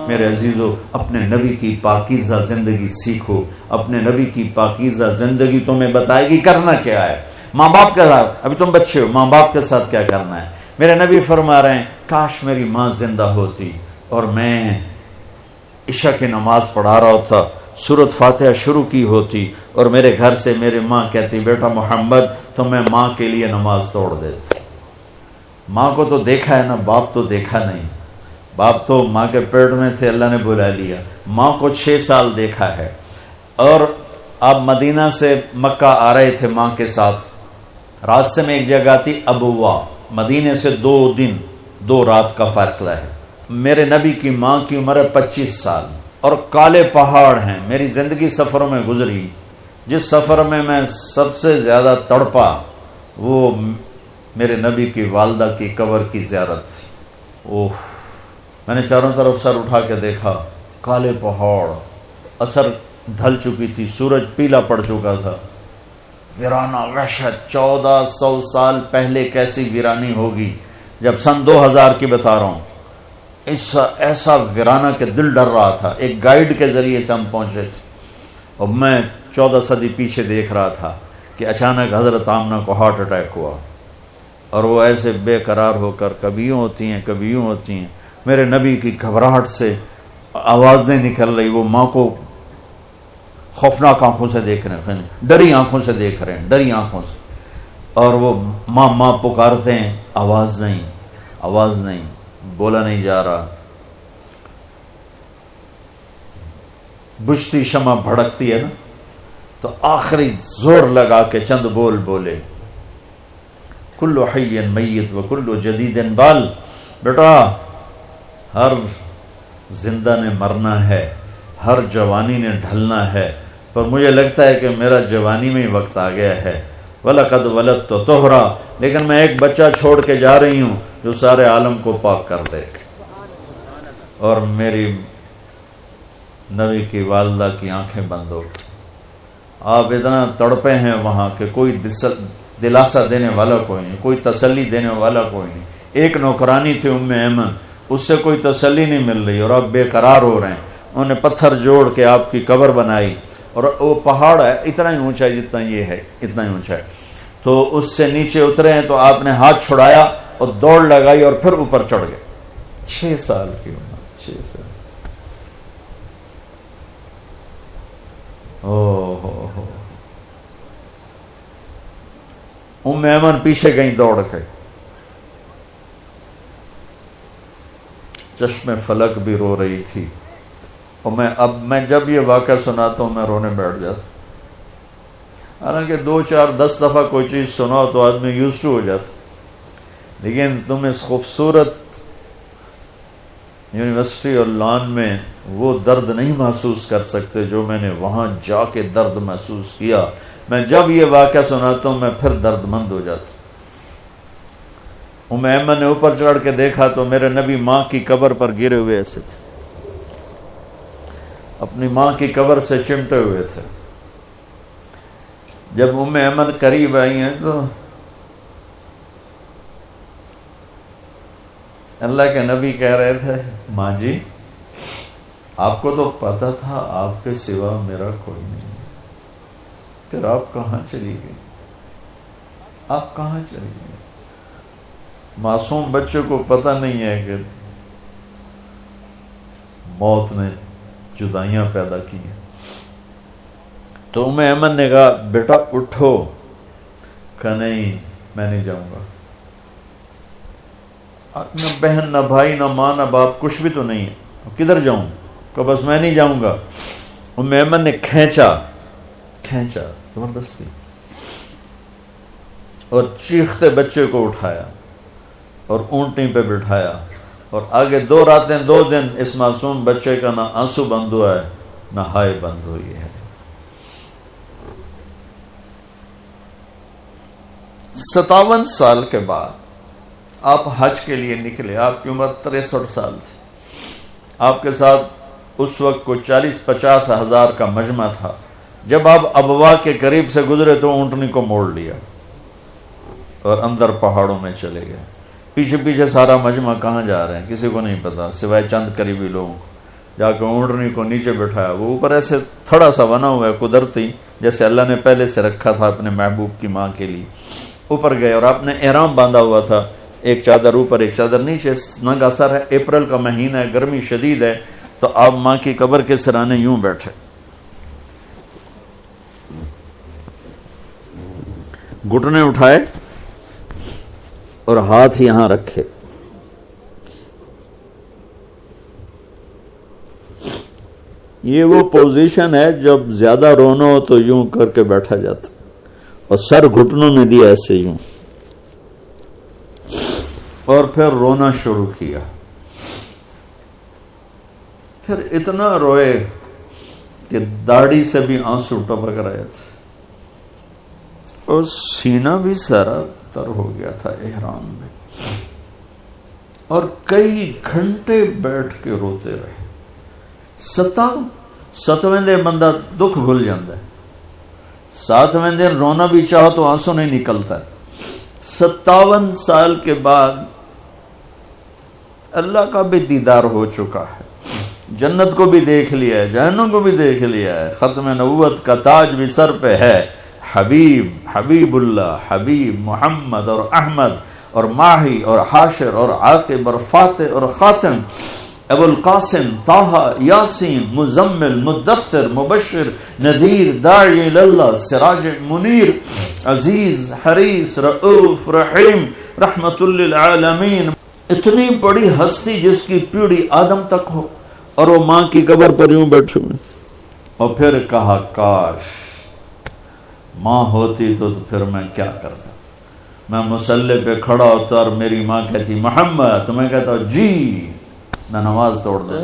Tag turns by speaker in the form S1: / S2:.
S1: میرے عزیزو، اپنے نبی کی پاکیزہ زندگی سیکھو. اپنے نبی کی پاکیزہ زندگی تمہیں بتائے گی کرنا کیا ہے. ماں باپ کے ساتھ، ابھی تم بچے ہو، ماں باپ کے ساتھ کیا کرنا ہے. میرے نبی فرما رہے ہیں کاش میری ماں زندہ ہوتی اور میں عشاء کی نماز پڑھا رہا ہوتا، سورۃ فاتحہ شروع کی ہوتی اور میرے گھر سے میری ماں کہتی بیٹا محمد تو میں ماں کے لیے نماز توڑ دیتی. ماں کو تو دیکھا ہے نا، باپ تو دیکھا نہیں. باپ تو ماں کے پیٹ میں تھے، اللہ نے بلا لیا. ماں کو 6 سال دیکھا ہے. اور آپ مدینہ سے مکہ آ رہے تھے ماں کے ساتھ. راستے میں ایک جگہ تھی ابوا، مدینے سے 2 دن 2 رات کا فاصلہ ہے. میرے نبی کی ماں کی عمر ہے 25 سال اور کالے پہاڑ ہیں. میری زندگی سفروں میں گزری، جس سفر میں میں سب سے زیادہ تڑپا وہ میرے نبی کی والدہ کی قبر کی زیارت تھی. اوہ، میں نے چاروں طرف سر اٹھا کے دیکھا، کالے پہاڑ، اثر ڈھل چکی تھی، سورج پیلا پڑ چکا تھا. ویرانہ وحشت. 1400 سال پہلے کیسی ویرانی ہوگی. جب سن 2000 کی بتا رہا ہوں، ایسا ویرانہ کہ دل ڈر رہا تھا. ایک گائیڈ کے ذریعے سے ہم پہنچے تھے اور میں 14 صدی پیچھے دیکھ رہا تھا کہ اچانک حضرت آمنہ کو ہارٹ اٹیک ہوا اور وہ ایسے بے قرار ہو کر کبھی یوں ہوتی ہیں کبھی یوں ہوتی ہیں. میرے نبی کی گھبراہٹ سے آوازیں نکل رہی. وہ ماں کو خوفناک آنکھوں سے دیکھ رہے ہیں، ڈری آنکھوں سے دیکھ رہے ہیں، ڈری آنکھوں سے. اور وہ ماں ماں پکارتے ہیں، آواز نہیں، بولا نہیں جا رہا. بجھتی شمع بھڑکتی ہے نا، تو آخری زور لگا کے چند بول بولے، کل حی میت و کل جدید بال. بیٹا ہر زندہ نے مرنا ہے، ہر جوانی نے ڈھلنا ہے، پر مجھے لگتا ہے کہ میرا جوانی میں ہی وقت آ گیا ہے. وَلَقَدْ وَلَدْتُ طُہْرًا، لیکن میں ایک بچہ چھوڑ کے جا رہی ہوں جو سارے عالم کو پاک کر دے. اور میری نبی کی والدہ کی آنکھیں بند ہو. آپ اتنا تڑپے ہیں وہاں کہ کوئی دلاسا دینے والا کوئی نہیں، کوئی تسلی دینے والا کوئی نہیں. ایک نوکرانی تھی ام ایمن، اس سے کوئی تسلی نہیں مل رہی اور آپ بے قرار ہو رہے ہیں. انہوں نے پتھر جوڑ کے آپ کی قبر بنائی اور وہ پہاڑ ہے اتنا ہی اونچا ہے جتنا یہ ہے، اتنا ہی اونچا ہے. تو اس سے نیچے اترے ہیں تو آپ نے ہاتھ چھڑایا اور دوڑ لگائی اور پھر اوپر چڑھ گئے. 6 سال کی عمر، 6 سال. ہو ام ایمن پیچھے گئی دوڑ کے. چشم فلک بھی رو رہی تھی. اور میں جب یہ واقعہ سناتا ہوں میں رونے بیٹھ جاتا. حالانکہ 2 4 10 دفعہ کوئی چیز سناؤ تو آدمی یوزڈ ہو جاتا، لیکن تم اس خوبصورت یونیورسٹی اور لان میں وہ درد نہیں محسوس کر سکتے جو میں نے وہاں جا کے درد محسوس کیا. میں جب یہ واقعہ سناتا ہوں میں پھر درد مند ہو جاتا. ام ایمن نے اوپر چڑھ کے دیکھا تو میرے نبی ماں کی قبر پر گرے ہوئے ایسے تھے، اپنی ماں کی قبر سے چمٹے ہوئے تھے. جب ام ایمن قریب آئی ہیں تو اللہ کے نبی کہہ رہے تھے ماں جی آپ کو تو پتا تھا آپ کے سوا میرا کوئی نہیں، پھر آپ کہاں چلی گئی؟ آپ کہاں چلی گئی؟ معصوم بچے کو پتہ نہیں ہے کہ موت نے جدائیاں پیدا کی ہیں. تو ام ایمن نے کہا بیٹا اٹھو. کہ نہیں میں نہیں جاؤں گا. نہ بہن نہ بھائی نہ ماں نہ باپ کچھ بھی تو نہیں ہے، کدھر جاؤں؟ کہ بس میں نہیں جاؤں گا. ام ایمن نے کھینچا زبردستی اور چیختے بچے کو اٹھایا اور اونٹنی پہ بٹھایا اور آگے 2 راتیں 2 دن اس معصوم بچے کا نہ آنسو بند ہوا ہے نہ ہائے بند ہوئی ہے. 57 سال کے بعد آپ حج کے لیے نکلے. آپ کی عمر 63 سال تھی. آپ کے ساتھ اس وقت کو 40-50 ہزار کا مجمع تھا. جب آپ ابوا کے قریب سے گزرے تو اونٹنی کو موڑ لیا اور اندر پہاڑوں میں چلے گئے. پیچھے پیچھے سارا مجمع کہاں جا رہے ہیں کسی کو نہیں پتا سوائے چند قریبی لوگوں. جا کے اونٹنی کو نیچے بٹھایا, وہ اوپر ایسے تھوڑا سا بنا ہوا ہے قدرتی, جیسے اللہ نے پہلے سے رکھا تھا اپنے محبوب کی ماں کے لیے. اوپر گئے اور آپ نے احرام باندھا ہوا تھا, ایک چادر اوپر ایک چادر نیچے, ننگا سر ہے, اپریل کا مہینہ ہے, گرمی شدید ہے, تو آپ ماں کی قبر کے سرانے یوں بیٹھے, گھٹنے اٹھائے اور ہاتھ یہاں رکھے. یہ وہ پوزیشن ہے جب زیادہ رونا ہو تو یوں کر کے بیٹھا جاتا, اور سر گھٹنوں میں دیا ایسے یوں, اور پھر رونا شروع کیا. پھر اتنا روئے کہ داڑھی سے بھی آنسو ٹپک رہے تھے, اور سینہ بھی سارا تر ہو گیا تھا احرام میں, اور کئی گھنٹے بیٹھ کے روتے رہے. 7ویں دن بندہ دکھ بھول جاتا ہے, 7ویں دن رونا بھی چاہو تو آنسو نہیں نکلتا ہے. 57 سال کے بعد اللہ کا بھی دیدار ہو چکا ہے, جنت کو بھی دیکھ لیا ہے, جہنم کو بھی دیکھ لیا ہے, ختم نبوت کا تاج بھی سر پہ ہے. حبیب اللہ, حبیب محمد اور احمد اور ماہی اور حاشر اور عاقب اور فاتح اور خاتم, ابو القاسم, طٰہٰ, یاسین, مزمل, مدثر, مبشر, نذیر, داعی اللہ, سراج منیر, عزیز, حریص, رؤوف, رحیم, رحمت للعالمین. اتنی بڑی ہستی جس کی پیڑھی آدم تک ہو, اور وہ ماں کی قبر پر یوں بیٹھے ہوئے. اور پھر کہا کاش ماں ہوتی تو پھر میں کیا کرتا, میں مصلی پہ کھڑا ہوتا اور میری ماں کہتی محمد, تو میں کہتا جی, میں نماز توڑ دوں.